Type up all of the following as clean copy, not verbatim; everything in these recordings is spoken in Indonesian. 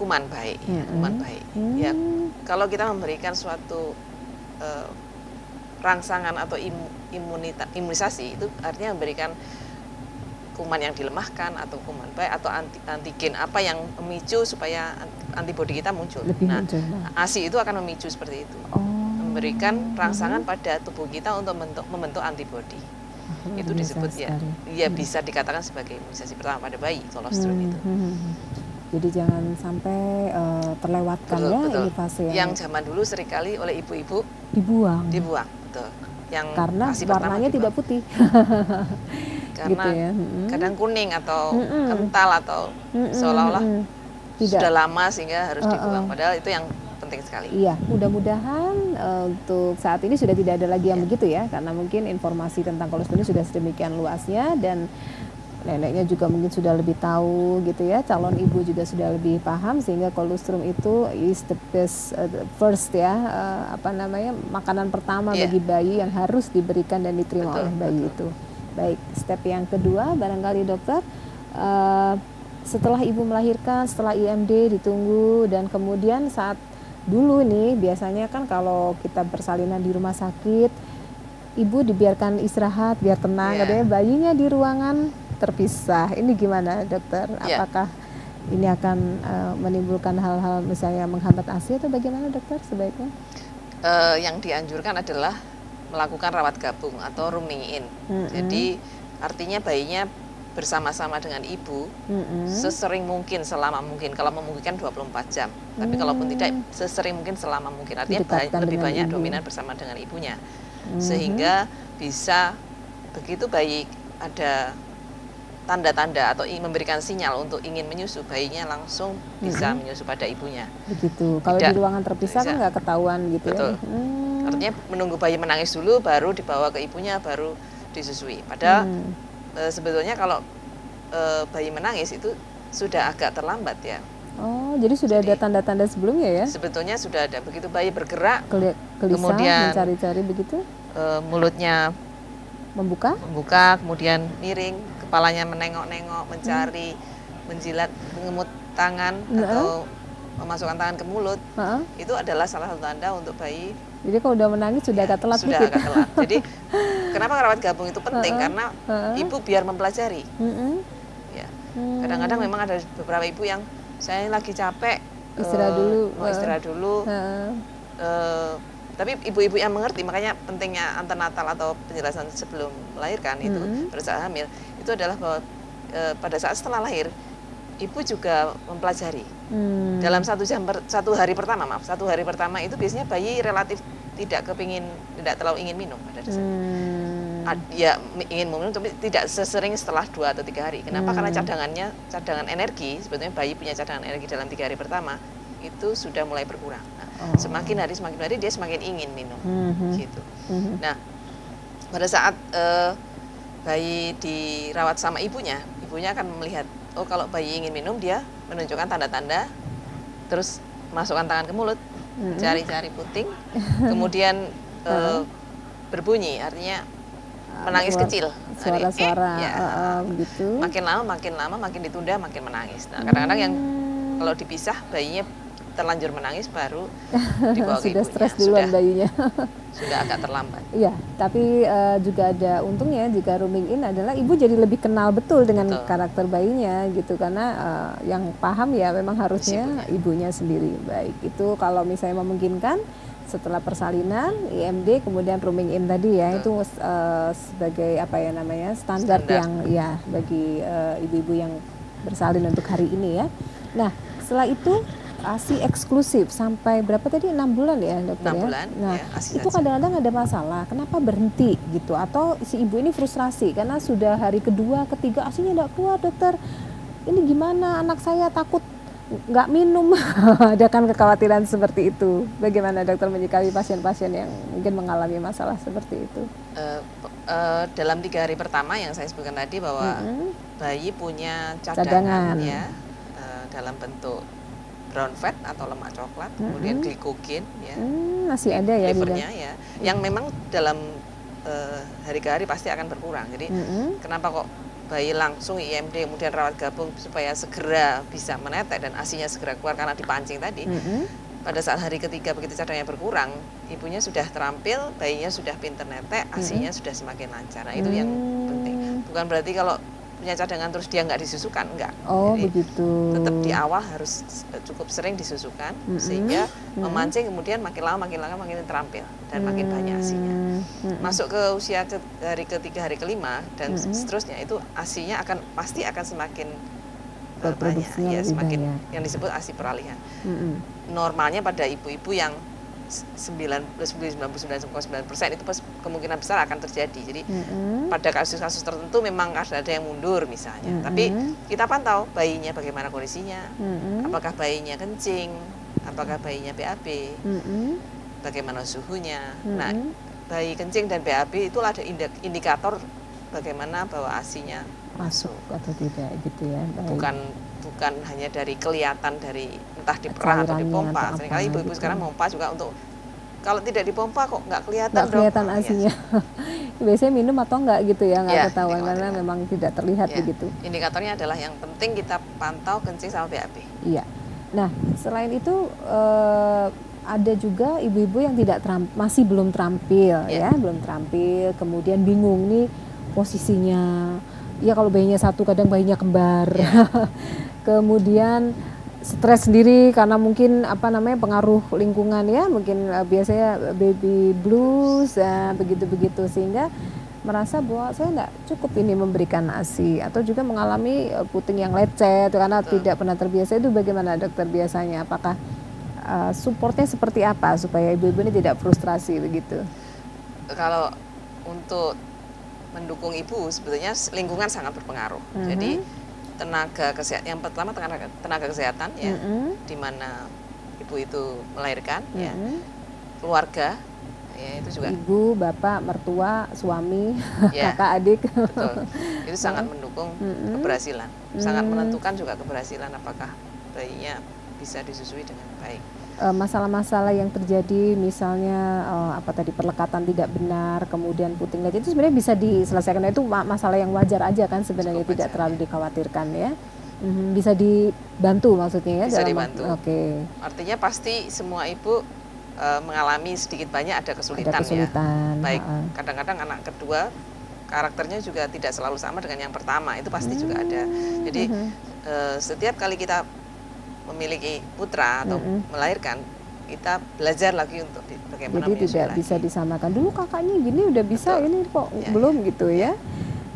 kuman baik, ya, kuman baik. Ya, kalau kita memberikan suatu rangsangan atau imunisasi, itu artinya memberikan kuman yang dilemahkan atau kuman baik atau antigen apa yang memicu supaya antibodi kita muncul. ASI itu akan memicu seperti itu, memberikan rangsangan pada tubuh kita untuk membentuk antibodi. Itu disebut ya bisa dikatakan sebagai imunisasi pertama pada bayi kolostrum itu. Jadi jangan sampai terlewatkan ini fase yang zaman dulu seringkali oleh ibu-ibu dibuang, betul. Yang karena warnanya tidak putih. Karena gitu ya. Kadang kuning atau kental atau seolah-olah sudah lama sehingga harus dibuang. Padahal itu yang penting sekali. Iya, mudah-mudahan untuk saat ini sudah tidak ada lagi yang begitu ya, karena mungkin informasi tentang kolostrum ini sudah sedemikian luasnya dan neneknya juga mungkin sudah lebih tahu gitu ya, calon ibu juga sudah lebih paham sehingga kolostrum itu is the best, first ya, makanan pertama bagi bayi yang harus diberikan dan diterima oleh bayi itu. Baik, step yang kedua barangkali dokter, setelah ibu melahirkan, setelah IMD ditunggu dan kemudian saat dulu nih biasanya kan kalau kita persalinan di rumah sakit, ibu dibiarkan istirahat biar tenang, katanya bayinya di ruangan terpisah. Ini gimana dokter? Apakah ini akan menimbulkan hal-hal misalnya menghambat ASI atau bagaimana dokter sebaiknya? Yang dianjurkan adalah melakukan rawat gabung atau rooming in. Jadi artinya bayinya bersama-sama dengan ibu sesering mungkin, selama mungkin. Kalau memungkinkan 24 jam. Tapi kalaupun tidak, sesering mungkin selama mungkin. Artinya lebih banyak dominan bersama dengan ibunya. Sehingga bisa begitu bayi ada tanda-tanda atau memberikan sinyal untuk ingin menyusu, bayinya langsung bisa menyusu pada ibunya. Begitu. Kalau di ruangan terpisah kan nggak ketahuan gitu. Betul. Artinya menunggu bayi menangis dulu, baru dibawa ke ibunya, baru disusui. Padahal sebetulnya kalau bayi menangis itu sudah agak terlambat ya. Oh, jadi sudah ada tanda-tanda sebelumnya ya? Sebetulnya sudah ada. Begitu bayi bergerak, kemudian mencari-cari begitu, mulutnya membuka, kemudian miring, kepalanya menengok-nengok, mencari, menjilat, mengemut tangan atau memasukkan tangan ke mulut, itu adalah salah satu tanda untuk bayi. Jadi kalau udah menangis sudah agak telat. Sudah agak telat. Jadi kenapa rawat gabung itu penting? Karena ibu biar mempelajari. Ya. Kadang-kadang memang ada beberapa ibu yang saya lagi capek, istirahat dulu, mau istirahat dulu. Tapi ibu-ibu yang mengerti, makanya pentingnya antenatal atau penjelasan sebelum melahirkan itu pada saat hamil itu adalah bahwa pada saat setelah lahir ibu juga mempelajari. Dalam satu hari pertama itu biasanya bayi relatif tidak terlalu ingin minum pada dasarnya. Ya ingin minum tapi tidak sesering setelah 2 atau 3 hari. Kenapa? Karena cadangan energi, sebetulnya bayi punya cadangan energi dalam 3 hari pertama itu sudah mulai berkurang. Nah, semakin hari dia semakin ingin minum, gitu. Nah, pada saat bayi dirawat sama ibunya akan melihat, oh kalau bayi ingin minum dia menunjukkan tanda-tanda, terus masukkan tangan ke mulut, cari-cari puting, kemudian berbunyi, artinya menangis kecil, suara-suara gitu. Makin lama makin ditunda makin menangis. Nah kadang-kadang yang kalau dipisah bayinya terlanjur menangis baru dibawa ke ibunya. Sudah stres duluan bayinya. Sudah agak terlambat. Iya, tapi juga ada untungnya jika rooming in adalah ibu jadi lebih kenal betul dengan karakter bayinya gitu, karena yang paham ya memang harusnya ibunya sendiri. Baik, itu kalau misalnya memungkinkan setelah persalinan, IMD, kemudian rooming in tadi ya, itu sebagai standar yang ya bagi ibu-ibu yang bersalin untuk hari ini ya. Nah, setelah itu ASI eksklusif sampai berapa tadi, 6 bulan ya dokter 6 bulan, Nah ya, itu kadang-kadang ada masalah, kenapa berhenti gitu, atau si ibu ini frustrasi karena sudah hari kedua, ketiga ASInya tidak keluar dokter, ini gimana, anak saya takut nggak minum. Ada kan kekhawatiran seperti itu. Bagaimana dokter menyikapi pasien-pasien yang mungkin mengalami masalah seperti itu? Dalam 3 hari pertama yang saya sebutkan tadi bahwa bayi punya cadangan. Ya, dalam bentuk brown fat atau lemak coklat, kemudian glikogen ya, masih ada ya livernya ya, yang memang dalam hari ke hari pasti akan berkurang. Jadi kenapa kok bayi langsung IMD kemudian rawat gabung supaya segera bisa menetek dan ASINya segera keluar karena dipancing tadi. Pada saat hari ketiga begitu cadangannya berkurang, ibunya sudah terampil, bayinya sudah pinter netek, ASINya sudah semakin lancar. Nah itu yang penting. Bukan berarti kalau punya cadangan terus dia nggak disusukan, enggak. Oh, jadi begitu. tetap di awal harus cukup sering disusukan sehingga memancing kemudian makin lama makin terampil dan makin banyak ASINya. Masuk ke usia hari ketiga hari kelima dan seterusnya itu ASINya pasti akan semakin banyak, ya semakin banyak. Yang disebut ASI peralihan. Normalnya pada ibu-ibu yang 99,9% itu kemungkinan besar akan terjadi. Jadi pada kasus-kasus tertentu memang ada yang mundur misalnya. Tapi kita pantau bayinya bagaimana kondisinya, apakah bayinya kencing, apakah bayinya BAB, bagaimana suhunya. Nah, bayi kencing dan BAB itulah ada indikator bagaimana bahwa ASINya masuk atau tidak gitu ya. Bukan hanya dari kelihatan dari entah diperah atau dipompa. Seringkali ibu-ibu sekarang pompa juga untuk kalau tidak dipompa kok nggak kelihatan ASINya. Biasanya minum atau enggak gitu ya, nggak ketahuan karena memang tidak terlihat begitu. Indikatornya adalah yang penting kita pantau kencing sama BAB. Iya. Nah, selain itu ada juga ibu-ibu yang masih belum terampil ya, belum terampil, kemudian bingung nih posisinya. Ya kalau bayinya satu kadang bayinya kembar. Kemudian stres sendiri karena mungkin pengaruh lingkungan ya, mungkin biasanya baby blues begitu-begitu sehingga merasa bahwa saya enggak cukup ini memberikan ASI atau juga mengalami puting yang lecet karena tidak pernah terbiasa. Itu bagaimana dokter biasanya? Apakah supportnya seperti apa supaya ibu-ibu ini tidak frustrasi begitu? Kalau untuk mendukung ibu sebetulnya lingkungan sangat berpengaruh. Jadi tenaga kesehatan yang pertama tenaga kesehatan ya, di mana ibu itu melahirkan ya, keluarga ya itu juga ibu, bapak, mertua, suami, kakak, adik. Betul. Itu sangat mendukung keberhasilan. Sangat menentukan juga keberhasilan apakah bayinya bisa disusui dengan baik. Masalah-masalah yang terjadi misalnya perlekatan tidak benar, kemudian puting lecet itu sebenarnya bisa diselesaikan. Itu masalah yang wajar aja kan sebenarnya, tidak terlalu dikhawatirkan ya. Bisa dibantu maksudnya ya? Bisa dibantu. Oke. Artinya pasti semua ibu mengalami sedikit banyak ada kesulitan ya. Baik kadang-kadang anak kedua karakternya juga tidak selalu sama dengan yang pertama, itu pasti juga ada. Jadi setiap kali kita memiliki putra atau melahirkan, kita belajar lagi untuk bagaimana jadi tidak bisa disamakan. Dulu kakaknya gini udah bisa, ini kok belum gitu ya.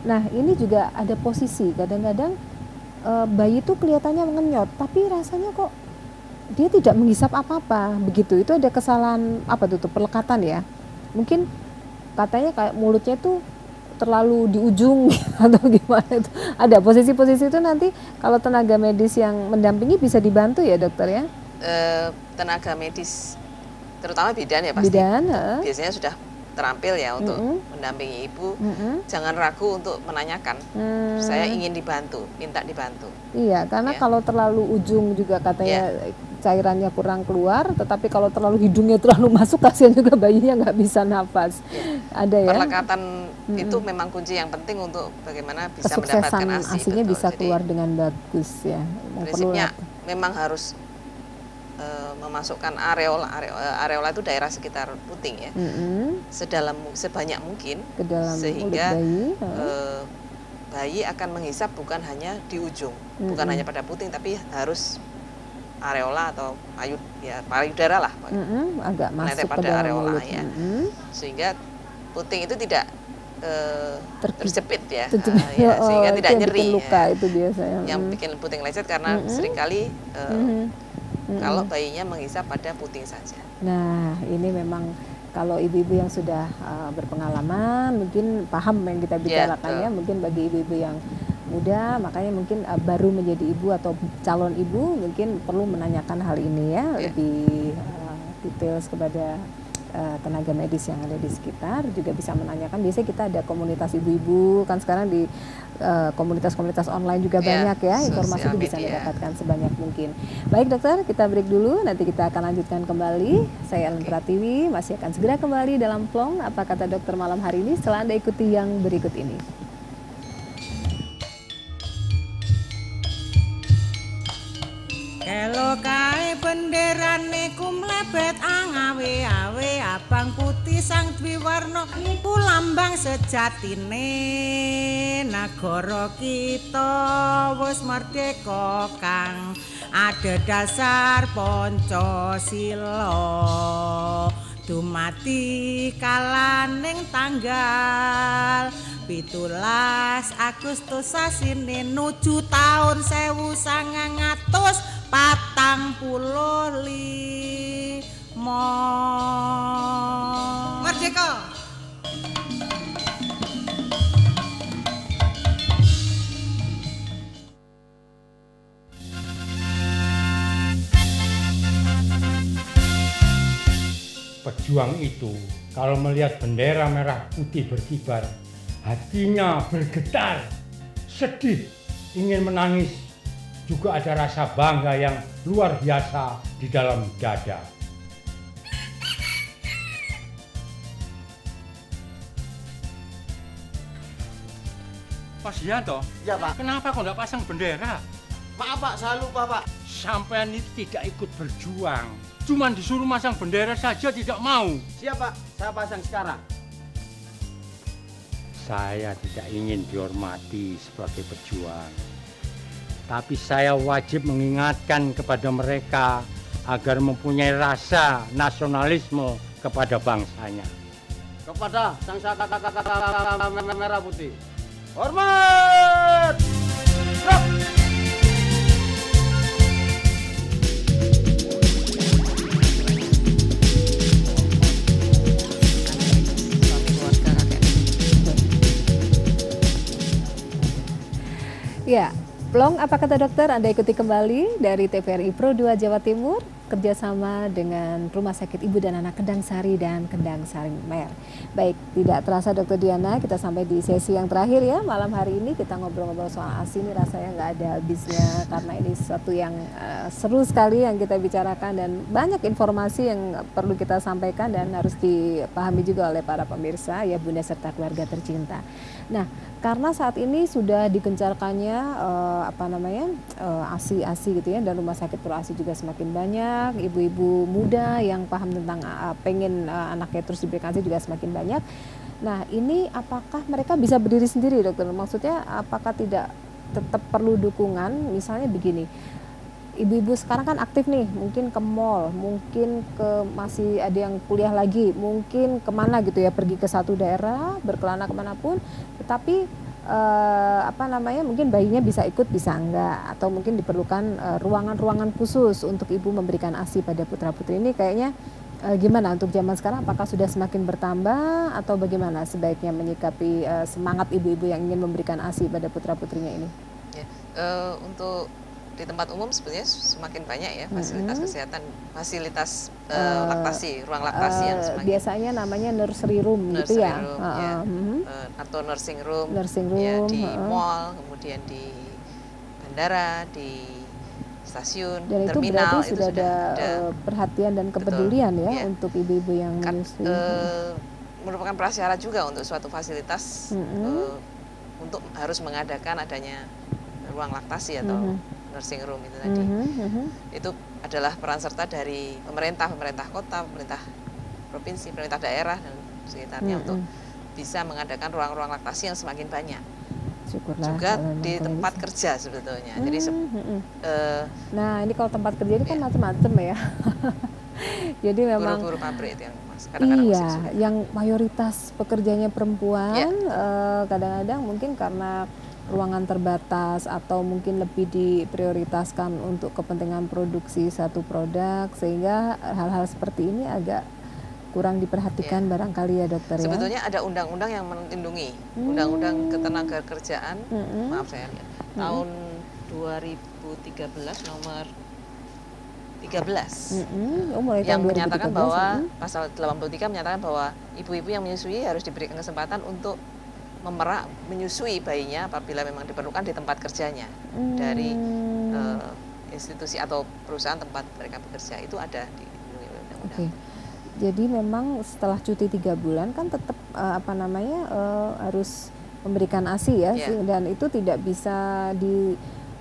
Nah ini juga ada posisi kadang-kadang bayi itu kelihatannya mengenyot tapi rasanya kok dia tidak menghisap apa-apa begitu. Itu ada kesalahan perlekatan ya, mungkin katanya kayak mulutnya tuh terlalu di ujung atau gimana itu. Ada posisi-posisi itu nanti kalau tenaga medis yang mendampingi bisa dibantu ya dokter ya? Tenaga medis terutama bidan ya pasti. Biasanya sudah terampil ya untuk mendampingi ibu. Jangan ragu untuk menanyakan. Saya ingin dibantu, minta dibantu. Iya, karena kalau terlalu ujung juga katanya cairannya kurang keluar, tetapi kalau terlalu hidungnya terlalu masuk kasihan juga bayinya nggak bisa nafas. Ada ya. Perlekatan itu memang kunci yang penting untuk bagaimana bisa mendapatkan ASI. ASINya bisa keluar dengan bagus ya. Prinsipnya memang harus memasukkan areola itu daerah sekitar puting ya, sebanyak mungkin ke dalam sehingga bayi akan menghisap bukan hanya di ujung, bukan hanya pada puting tapi harus areola atau payudara lah, agak masuk pada ke dalam areola mulut. ya, sehingga puting itu tidak terjepit ya, sehingga tidak nyeri. Luka itu biasanya. Yang bikin puting lecet karena seringkali kalau bayinya menghisap pada puting saja. Nah, ini memang kalau ibu-ibu yang sudah berpengalaman mungkin paham yang kita bicarakan ya. Mungkin bagi ibu-ibu yang muda, makanya mungkin baru menjadi ibu atau calon ibu mungkin perlu menanyakan hal ini ya, lebih detail kepada tenaga medis yang ada di sekitar, juga bisa menanyakan. Biasanya kita ada komunitas ibu-ibu kan sekarang di komunitas-komunitas online juga banyak ya, informasi itu bisa didapatkan sebanyak mungkin. Baik dokter, kita break dulu, nanti kita akan lanjutkan kembali. Saya Ellen Pratiwi, masih akan segera kembali dalam Plong Apa Kata Dokter malam hari ini setelah Anda ikuti yang berikut ini. Melo kae benderane ku mlebet angawe-awe abang putih sang dwiwarna iku lambang sejatine nagara kita wis merdeka kang ada dasar Pancasila dumadi kalaning tanggal 17 Agustus sasine nuju taun 1945 merdeka. Pejuang itu kalau melihat bendera merah putih berkibar, hatinya bergetar, sedih, ingin menangis. Juga ada rasa bangga yang luar biasa di dalam dada. Pak Sianto? Ya Pak. Kenapa kok nggak pasang bendera? Maaf Pak, saya lupa Pak. Sampean itu tidak ikut berjuang. Cuman disuruh masang bendera saja tidak mau. Siap Pak, saya pasang sekarang. Saya tidak ingin dihormati sebagai pejuang. Tapi saya wajib mengingatkan kepada mereka agar mempunyai rasa nasionalisme kepada bangsanya. Kepada sang saka merah putih. Hormat! Stop! Ya, Plong, apa kata dokter? Anda ikuti kembali dari TVRI Pro 2 Jawa Timur, kerjasama dengan Rumah Sakit Ibu dan Anak Kendang Sari dan Kendang Sari Mer. Baik, tidak terasa Dokter Diana, kita sampai di sesi yang terakhir ya. Malam hari ini kita ngobrol-ngobrol soal ASI ini rasanya nggak ada habisnya, karena ini sesuatu yang seru sekali yang kita bicarakan dan banyak informasi yang perlu kita sampaikan dan harus dipahami juga oleh para pemirsa ya Bunda serta keluarga tercinta. Nah, karena saat ini sudah digencarkannya ASI gitu ya, dan rumah sakit pro ASI juga semakin banyak, ibu-ibu muda yang paham tentang pengen anaknya terus diberikan ASI juga semakin banyak. Nah, ini apakah mereka bisa berdiri sendiri dokter? Maksudnya apakah tidak tetap perlu dukungan? Misalnya begini, ibu-ibu sekarang kan aktif nih, mungkin ke mall, mungkin masih ada yang kuliah lagi, mungkin kemana gitu ya, pergi ke satu daerah, berkelana kemanapun, tetapi mungkin bayinya bisa ikut, bisa enggak, atau mungkin diperlukan ruangan-ruangan khusus untuk ibu memberikan ASI pada putra-putri ini. Kayaknya gimana untuk zaman sekarang, apakah sudah semakin bertambah atau bagaimana sebaiknya menyikapi semangat ibu-ibu yang ingin memberikan ASI pada putra-putrinya ini? Ya, untuk di tempat umum sebenarnya semakin banyak ya fasilitas kesehatan, fasilitas laktasi, ruang laktasi yang semakin biasanya namanya nursery room gitu ya, atau nursing room ya, di mall, kemudian di bandara, di stasiun, dan terminal, itu sudah ada perhatian dan kepedulian ya untuk ibu-ibu yang menyusui. Merupakan prasyarat juga untuk suatu fasilitas untuk harus mengadakan adanya ruang laktasi atau nursing room itu tadi. Itu adalah peran serta dari pemerintah kota, pemerintah provinsi, pemerintah daerah dan sekitarnya untuk bisa mengadakan ruang-ruang laktasi yang semakin banyak. Syukurlah, juga di tempat kerja sebetulnya. Jadi nah, ini kalau tempat kerja ini kan macam-macam ya. Jadi memang buru-buru pabrik itu yang kadang-kadang iya, yang mayoritas pekerjanya perempuan, kadang-kadang mungkin karena ruangan terbatas atau mungkin lebih diprioritaskan untuk kepentingan produksi satu produk, sehingga hal-hal seperti ini agak kurang diperhatikan barangkali ya dokter. Sebetulnya ada undang-undang yang melindungi, undang-undang ketenagakerjaan, maaf saya lihat, tahun 2013 nomor 13 yang menyatakan bahwa pasal 83 menyatakan bahwa ibu-ibu yang menyusui harus diberikan kesempatan untuk menyusui bayinya apabila memang diperlukan di tempat kerjanya dari institusi atau perusahaan tempat mereka bekerja. Itu ada di undang-undang. Jadi memang setelah cuti 3 bulan kan tetap harus memberikan ASI ya, dan itu tidak bisa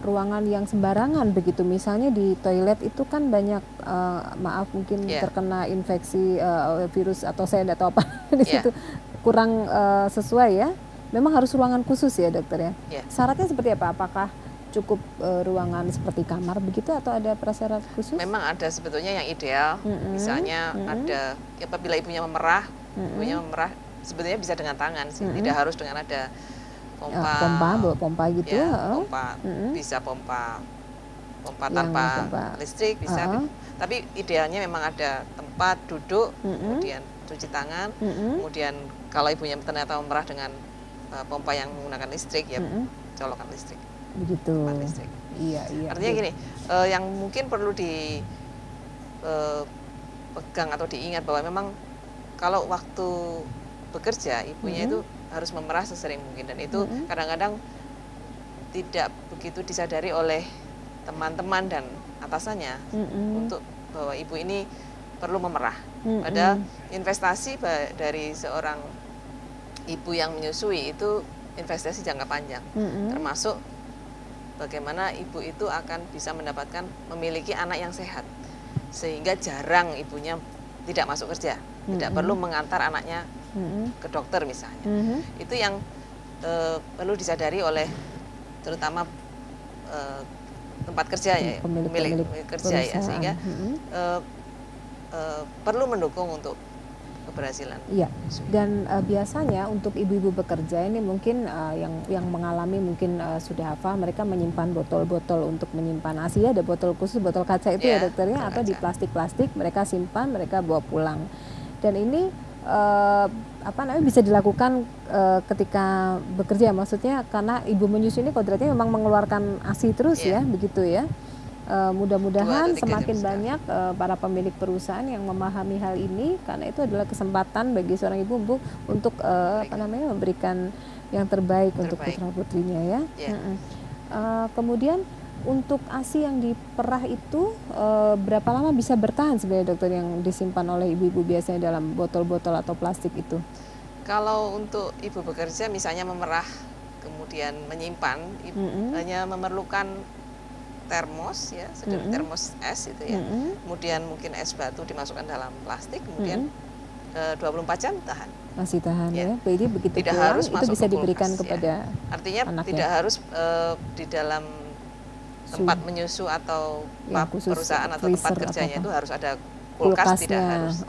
ruangan yang sembarangan begitu, misalnya di toilet itu kan banyak maaf mungkin terkena infeksi virus atau saya tidak tahu apa di situ kurang sesuai ya. Memang harus ruangan khusus ya dokter ya. Syaratnya seperti apa? Apakah cukup ruangan seperti kamar begitu atau ada prasyarat khusus? Memang ada sebetulnya yang ideal, misalnya ada apabila ibunya memerah, sebetulnya bisa dengan tangan sih, tidak harus dengan ada pompa gitu. Pompa bisa pompa tanpa listrik bisa, tapi idealnya memang ada tempat duduk, kemudian cuci tangan, kemudian kalau ibunya ternyata memerah dengan pompa yang menggunakan listrik ya colokan listrik. Begitu. Listrik. Iya. Artinya gini, yang mungkin perlu dipegang atau diingat bahwa memang kalau waktu bekerja ibunya itu harus memerah sesering mungkin, dan itu kadang-kadang tidak begitu disadari oleh teman-teman dan atasannya untuk bahwa ibu ini perlu memerah. Padahal investasi dari seorang ibu yang menyusui itu investasi jangka panjang, termasuk bagaimana ibu itu akan bisa memiliki anak yang sehat, sehingga jarang ibunya tidak masuk kerja, tidak perlu mengantar anaknya ke dokter misalnya. Itu yang perlu disadari oleh terutama tempat kerja ya, pemilik kerja ya, sehingga perlu mendukung untuk keberhasilan. Iya. Dan biasanya untuk ibu-ibu bekerja ini mungkin yang mengalami mungkin sudah hafal, mereka menyimpan botol-botol untuk menyimpan ASI, ada botol khusus, botol kaca itu ya dokternya, atau di plastik-plastik mereka simpan, mereka bawa pulang. Dan ini bisa dilakukan ketika bekerja, maksudnya karena ibu menyusui ini kodratnya memang mengeluarkan ASI terus ya, begitu ya. Mudah-mudahan semakin banyak para pemilik perusahaan yang memahami hal ini, karena itu adalah kesempatan bagi seorang ibu untuk memberikan yang terbaik untuk putra-putrinya ya. Kemudian untuk ASI yang diperah itu berapa lama bisa bertahan sebenarnya dokter, yang disimpan oleh ibu-ibu biasanya dalam botol-botol atau plastik itu? Kalau untuk ibu bekerja misalnya memerah kemudian menyimpan, hanya memerlukan termos ya, termos es itu ya, kemudian mungkin es batu dimasukkan dalam plastik, kemudian 24 jam tahan. Masih tahan ya. Jadi begitu tidak pulang, harus itu bisa diberikan kepada artinya anaknya. Tidak harus di dalam tempat menyusu atau perusahaan atau tempat kerjanya itu harus ada kulkas, tidak harus.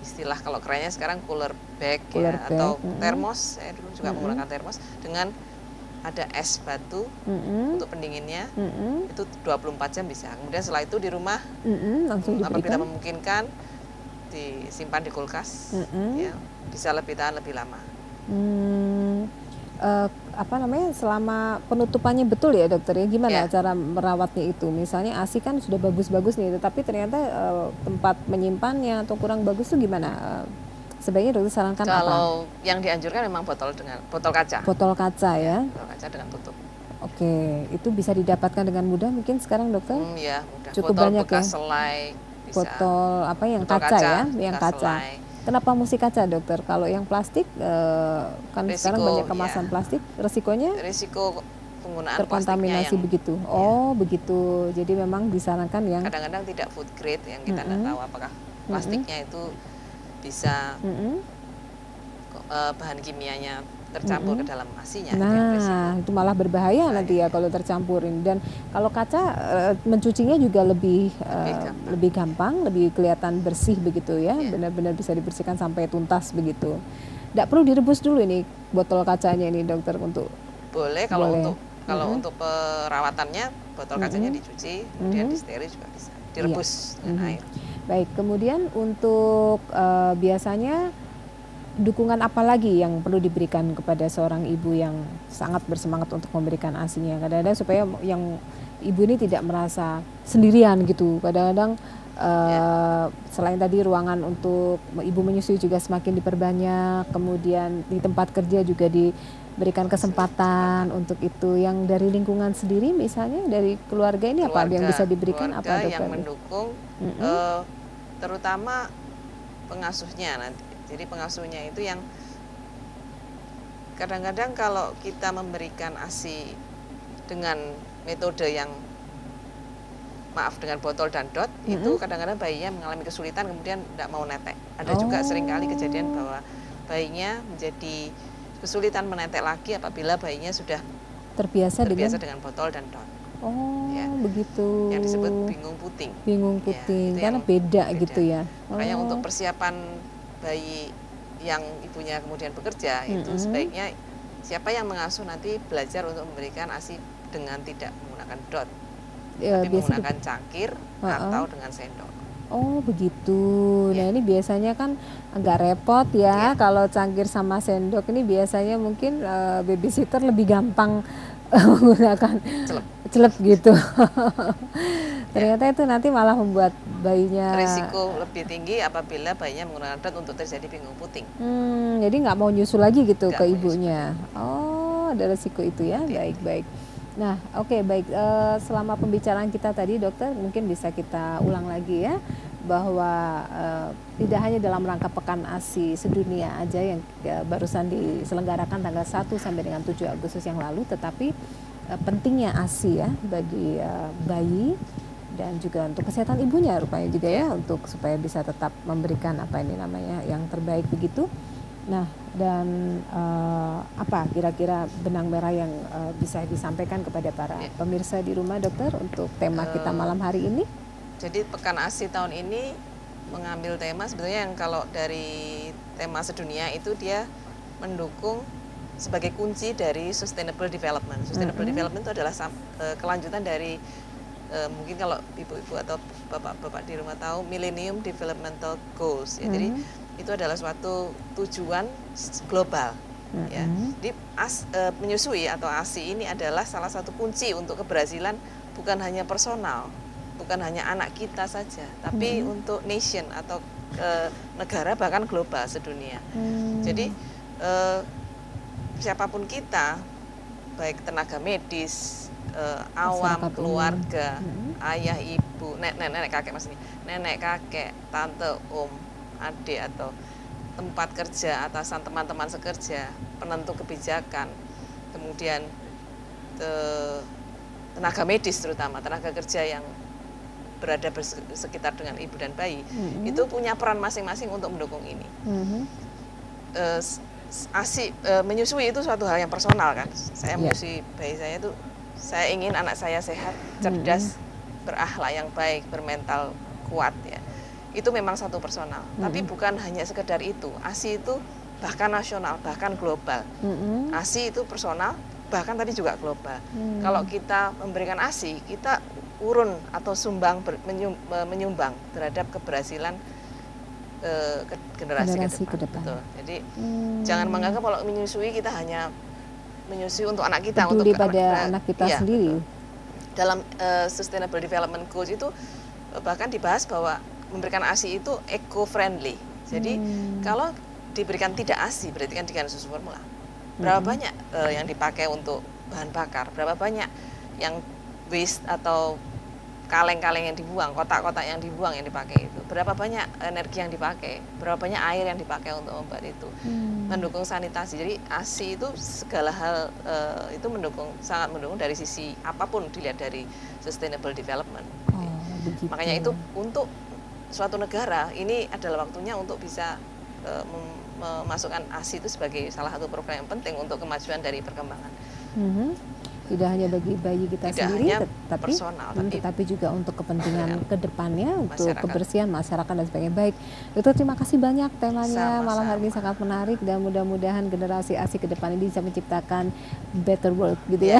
Istilah kalau kerennya sekarang cooler bag atau termos. Saya dulu juga menggunakan termos dengan ada es batu untuk pendinginnya, itu 24 jam bisa. Kemudian setelah itu di rumah langsung apabila memungkinkan disimpan di kulkas, ya, bisa lebih tahan lebih lama. Selama penutupannya betul ya dokter ya, gimana cara merawatnya itu? Misalnya ASI kan sudah bagus-bagus nih, tetapi ternyata tempat menyimpannya atau kurang bagus tuh gimana? Sebaiknya dokter sarankan apa? Kalau yang dianjurkan memang botol kaca. Botol kaca ya. Botol kaca dengan tutup. Oke, itu bisa didapatkan dengan mudah mungkin sekarang dokter? Iya, mudah. Cukup botol banyak bekas ya. selai, bisa. Botol yang botol kaca ya, yang kaca. Selai. Kenapa mesti kaca dokter? Kalau yang plastik kan sekarang banyak kemasan plastik, resikonya? Risiko penggunaan terkontaminasi yang, begitu. Oh, begitu. Jadi memang disarankan yang kadang-kadang tidak food grade, yang kita tidak tahu apakah plastiknya itu bisa bahan kimianya tercampur ke dalam ASI-nya. Nah, itu malah berbahaya nanti ya kalau tercampurin. Dan kalau kaca mencucinya juga lebih gampang, lebih kelihatan bersih begitu ya. Benar-benar bisa dibersihkan sampai tuntas begitu. Tidak perlu direbus dulu ini botol kacanya ini dokter untuk. Boleh kalau untuk perawatannya botol kacanya dicuci, kemudian disteril juga bisa. Direbus dengan air. Baik, kemudian untuk biasanya dukungan apa lagi yang perlu diberikan kepada seorang ibu yang sangat bersemangat untuk memberikan ASI-nya? Kadang-kadang supaya yang ibu ini tidak merasa sendirian gitu. Kadang-kadang selain tadi ruangan untuk ibu menyusui juga semakin diperbanyak, kemudian di tempat kerja juga diberikan kesempatan untuk itu. Yang dari lingkungan sendiri misalnya dari keluarga ini apa yang bisa diberikan apa dokter? Yang mendukung terutama pengasuhnya nanti. Jadi pengasuhnya itu yang kadang-kadang kalau kita memberikan ASI dengan metode yang dengan botol dan dot, itu kadang-kadang bayinya mengalami kesulitan kemudian tidak mau netek. Ada juga seringkali kejadian bahwa bayinya menjadi kesulitan menetek lagi apabila bayinya sudah terbiasa dengan botol dan dot. Oh, ya, begitu. Yang disebut bingung puting. Bingung puting, ya, karena beda gitu ya. Makanya untuk persiapan bayi yang ibunya kemudian bekerja, itu sebaiknya siapa yang mengasuh nanti belajar untuk memberikan ASI dengan tidak menggunakan dot, tapi menggunakan cangkir atau dengan sendok. Oh begitu. Nah ini biasanya kan agak repot ya, kalau cangkir sama sendok ini biasanya mungkin babysitter lebih gampang menggunakan celep gitu. Ternyata itu nanti malah membuat bayinya risiko lebih tinggi apabila bayinya menggunakan dot untuk terjadi bingung puting. Jadi nggak mau nyusul lagi gitu ke ibunya. Oh ada risiko itu ya. Baik-baik. Nah oke, baik, selama pembicaraan kita tadi dokter mungkin bisa kita ulang lagi ya, bahwa tidak hanya dalam rangka Pekan ASI sedunia aja yang barusan diselenggarakan tanggal 1 sampai dengan 7 Agustus yang lalu, tetapi pentingnya ASI ya bagi bayi dan juga untuk kesehatan ibunya rupanya juga ya, untuk supaya bisa tetap memberikan apa ini namanya yang terbaik begitu. Nah dan apa kira-kira benang merah yang bisa disampaikan kepada para pemirsa di rumah dokter untuk tema kita malam hari ini? Jadi Pekan ASI tahun ini mengambil tema sebetulnya yang kalau dari tema sedunia itu dia mendukung sebagai kunci dari sustainable development. Sustainable development itu adalah kelanjutan dari mungkin kalau ibu-ibu atau bapak-bapak di rumah tahu Millennium Developmental Goals ya. Jadi itu adalah suatu tujuan global ya. Jadi menyusui atau ASI ini adalah salah satu kunci untuk keberhasilan bukan hanya personal, bukan hanya anak kita saja, tapi untuk nation atau negara bahkan global sedunia. Jadi siapapun kita, baik tenaga medis, awam, keluarga, ayah, ibu, nenek kakek maksudnya, nenek kakek, tante, om, adik atau tempat kerja, atasan, teman-teman sekerja, penentu kebijakan, kemudian tenaga medis terutama, tenaga kerja yang berada sekitar dengan ibu dan bayi, itu punya peran masing-masing untuk mendukung ini. ASI menyusui itu suatu hal yang personal kan. Saya menyusui bayi saya itu, saya ingin anak saya sehat, cerdas, berakhlak yang baik, bermental kuat ya. Itu memang satu personal. Tapi bukan hanya sekedar itu. ASI itu bahkan nasional, bahkan global. ASI itu personal, bahkan tapi juga global. Kalau kita memberikan ASI, kita urun atau menyumbang terhadap keberhasilan generasi ke depan. Betul. Jadi jangan menganggap kalau menyusui kita hanya menyusui untuk anak kita, peduli untuk pada anak kita sendiri. Betul. Dalam Sustainable Development Goals itu bahkan dibahas bahwa memberikan ASI itu eco-friendly. Jadi kalau diberikan tidak ASI berarti kan diberikan susu formula. Berapa banyak yang dipakai untuk bahan bakar? Berapa banyak yang waste atau kaleng-kaleng yang dibuang, kotak-kotak yang dibuang yang dipakai itu? Berapa banyak energi yang dipakai? Berapa banyak air yang dipakai untuk membuat itu? Mendukung sanitasi. Jadi ASI itu segala hal itu sangat mendukung dari sisi apapun dilihat dari sustainable development. Makanya itu untuk suatu negara ini adalah waktunya untuk bisa memasukkan ASI itu sebagai salah satu program yang penting untuk kemajuan dari perkembangan. Tidak hanya bagi bayi kita sendiri, tetapi juga untuk kepentingan kedepannya, untuk kebersihan masyarakat dan sebagainya. Baik, Dokter, terima kasih banyak temanya malam hari ini sangat menarik dan mudah-mudahan generasi ASI ke depan ini bisa menciptakan better world gitu ya.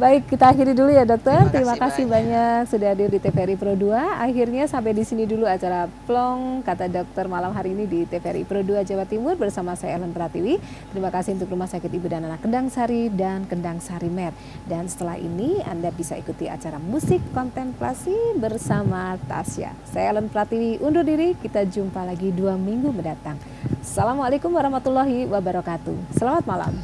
Baik, kita akhiri dulu ya Dokter. Terima kasih banyak sudah hadir di TVRI Pro 2. Akhirnya sampai di sini dulu acara Plong Kata Dokter malam hari ini di TVRI Pro 2 Jawa Timur bersama saya Ellen Pratiwi. Terima kasih untuk Rumah Sakit Ibu dan Anak Kendang Sari dan Kendang Sari Med. Dan setelah ini Anda bisa ikuti acara musik kontemplasi bersama Tasya. Saya Ellen Pratiwi undur diri, kita jumpa lagi 2 minggu mendatang. Assalamualaikum warahmatullahi wabarakatuh. Selamat malam.